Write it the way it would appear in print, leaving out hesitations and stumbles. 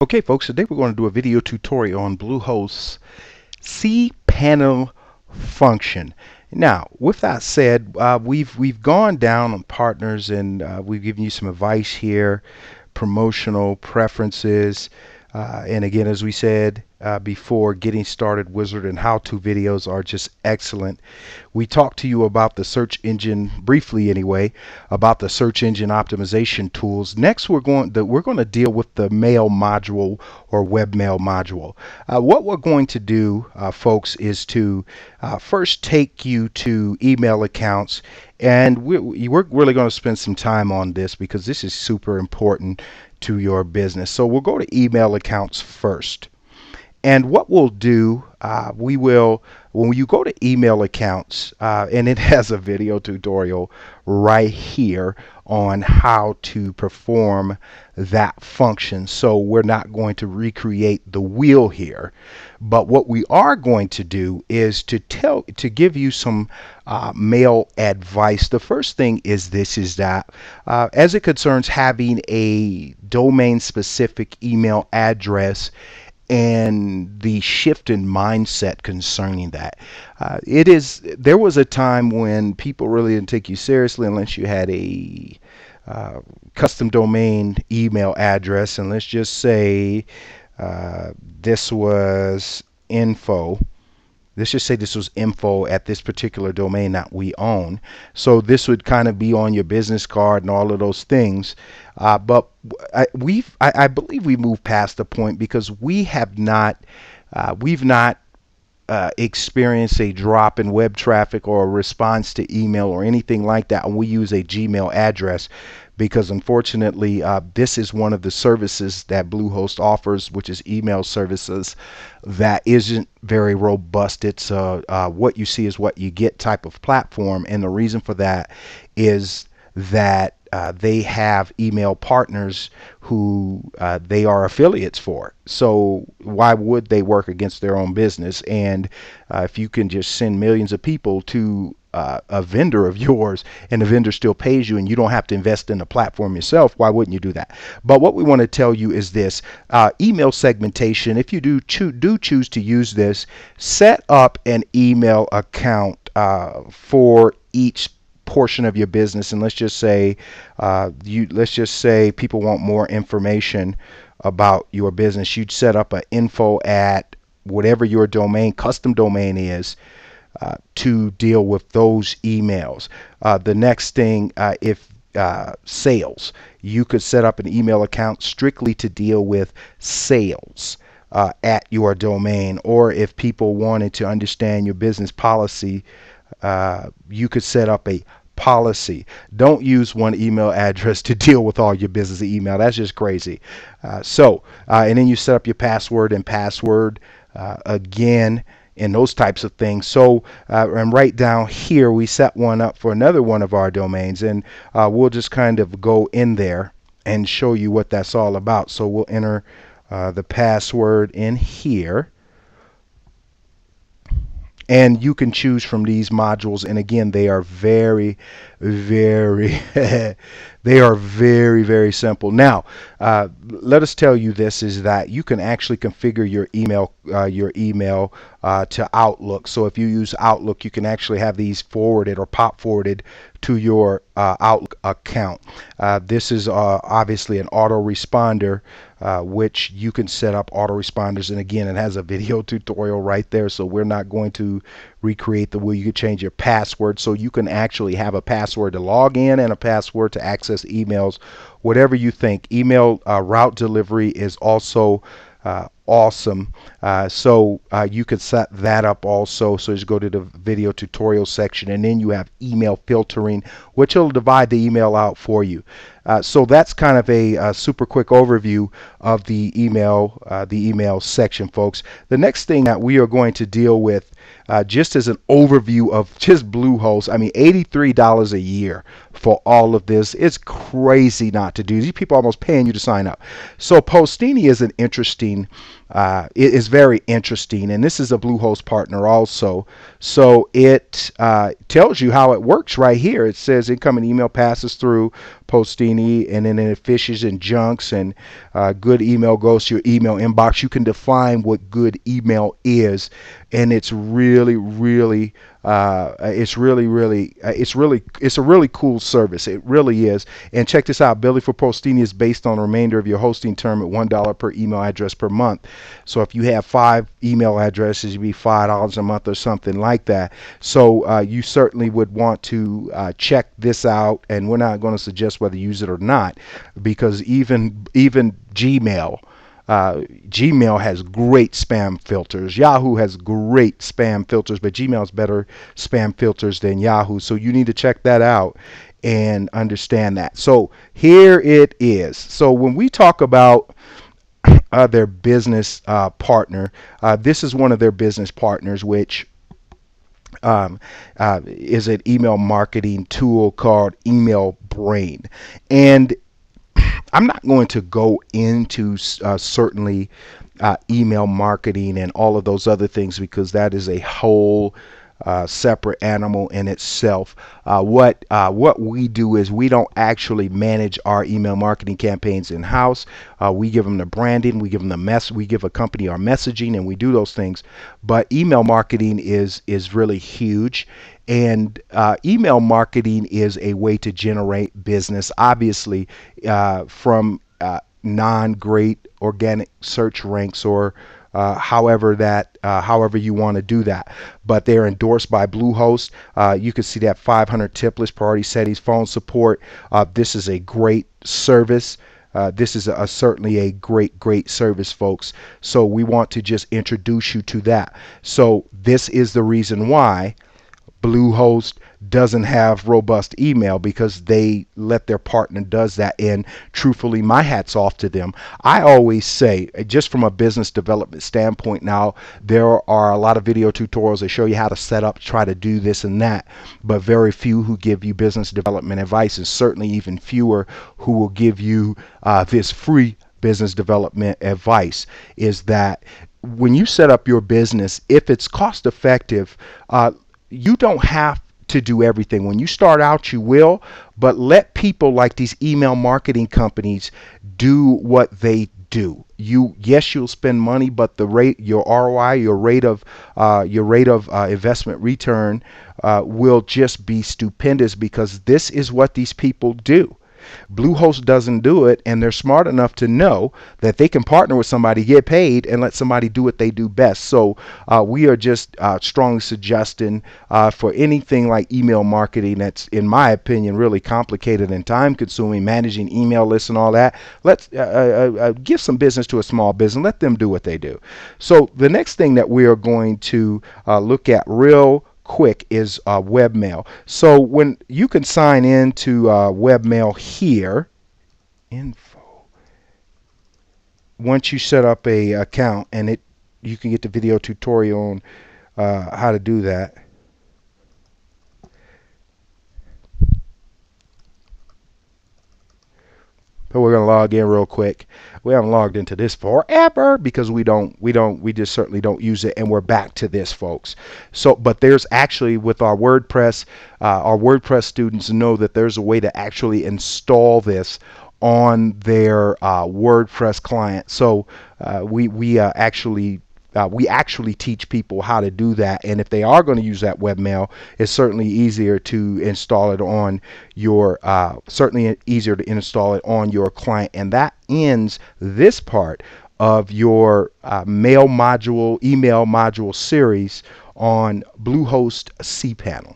Okay folks, today we're going to do a video tutorial on Bluehost's cPanel function. Now, with that said, we've gone down on partners and we've given you some advice here, promotional preferences, and again, as we said before, getting started wizard and how-to videos are just excellent. We talked to you about the search engine briefly anyway, about the search engine optimization tools. Next, we're going to deal with the mail module or webmail module. What we're going to do, folks, is to first take you to email accounts, and we're really going to spend some time on this because this is super important to your business. So we'll go to email accounts first. And what we'll do, when you go to email accounts, and it has a video tutorial right here on how to perform that function. So we're not going to recreate the wheel here. But what we are going to do is to give you some mail advice. The first thing is that as it concerns having a domain specific email address and the shift in mindset concerning that. There was a time when people really didn't take you seriously unless you had a custom domain email address, and let's just say this was info. Let's just say this was info at this particular domain that we own. So this would kind of be on your business card and all of those things. But I believe we moved past the point because we've not experienced a drop in web traffic or a response to email or anything like that, and we use a Gmail address because unfortunately this is one of the services that Bluehost offers, which is email services, that isn't very robust. It's what you see is what you get type of platform, and the reason for that is that they have email partners who they are affiliates for. So why would they work against their own business? And if you can just send millions of people to a vendor of yours and the vendor still pays you and you don't have to invest in the platform yourself, why wouldn't you do that? But what we want to tell you is this: email segmentation. If you do choose to use this, set up an email account for each portion of your business. And let's just say people want more information about your business. You'd set up an info at whatever your custom domain is, to deal with those emails. The next thing, if sales, you could set up an email account strictly to deal with sales at your domain. Or if people wanted to understand your business policy, you could set up a policy. Don't use one email address to deal with all your business email. That's just crazy. And then you set up your password and password again, and those types of things. So and right down here we set one up for another one of our domains, and we'll just kind of go in there and show you what that's all about. So we'll enter the password in here, and you can choose from these modules, and again they are very they are very simple. Now let us tell you this, is that you can actually configure your email to Outlook. So if you use Outlook, you can actually have these forwarded or pop forwarded to your Outlook account. This is obviously an autoresponder, which you can set up autoresponders, and again it has a video tutorial right there, so we're not going to recreate the wheel. You can change your password, so you can actually have a password to log in and a password to access emails, whatever you think. Email route delivery is also awesome. So you could set that up also. So just go to the video tutorial section, and then you have email filtering, which will divide the email out for you. So that's kind of a super quick overview of the email section, folks. The next thing that we are going to deal with, just as an overview of just Bluehost, I mean, $83 a year for all of this. It's crazy not to do. These people are almost paying you to sign up. So Postini is an interesting it is very interesting, and this is a Bluehost partner also. So it tells you how it works right here. It says incoming email passes through Postini, and then it fishes and junks, and good email goes to your email inbox. You can define what good email is, and it's really, really it's a really cool service. It really is. And check this out. Billing for Postini is based on the remainder of your hosting term at $1 per email address per month. So if you have 5 email addresses, it'd be $5 a month or something like that. So you certainly would want to check this out. And we're not going to suggest whether you use it or not, because even Gmail has great spam filters. Yahoo has great spam filters, but Gmail has better spam filters than Yahoo. So you need to check that out and understand that. So here it is. So when we talk about their business partner, this is one of their business partners, which is an email marketing tool called Email Brain. And I'm not going to go into certainly email marketing and all of those other things, because that is a whole separate animal in itself. What we do is we don't actually manage our email marketing campaigns in house. We give them the branding, we give them the we give a company our messaging, and we do those things. But email marketing is really huge. And email marketing is a way to generate business, obviously, from non-great organic search ranks, or however you want to do that. But they're endorsed by Bluehost. You can see that 500 tip list, priority settings, phone support. This is a great service. This is certainly a great service, folks. So we want to just introduce you to that. So this is the reason why Bluehost doesn't have robust email, because they let their partner does that. And truthfully, my hat's off to them. I always say, just from a business development standpoint, now there are a lot of video tutorials that show you how to set up, try to do this and that, but very few who give you business development advice, and certainly even fewer who will give you this free business development advice. Is that when you set up your business, if it's cost effective, you don't have to do everything. When you start out, you will, but let people like these email marketing companies do what they do. Yes, you'll spend money, but the rate, your ROI, your rate of investment return will just be stupendous, because this is what these people do. Bluehost doesn't do it, and they're smart enough to know that they can partner with somebody, get paid, and let somebody do what they do best. So we are just strongly suggesting for anything like email marketing that's, in my opinion, really complicated and time consuming, managing email lists and all that, let's give some business to a small business, let them do what they do. So the next thing that we are going to look at real quick is webmail. So when you can sign into webmail here, info, once you set up a account, and you can get the video tutorial on how to do that. But we're going to log in real quick. We haven't logged into this forever, because we just certainly don't use it, and we're back to this, folks. So, but there's actually, with our WordPress students know that there's a way to actually install this on their WordPress client. So we actually teach people how to do that, and if they are going to use that webmail, it's certainly easier to install it on your client. And that ends this part of your email module series on Bluehost cPanel.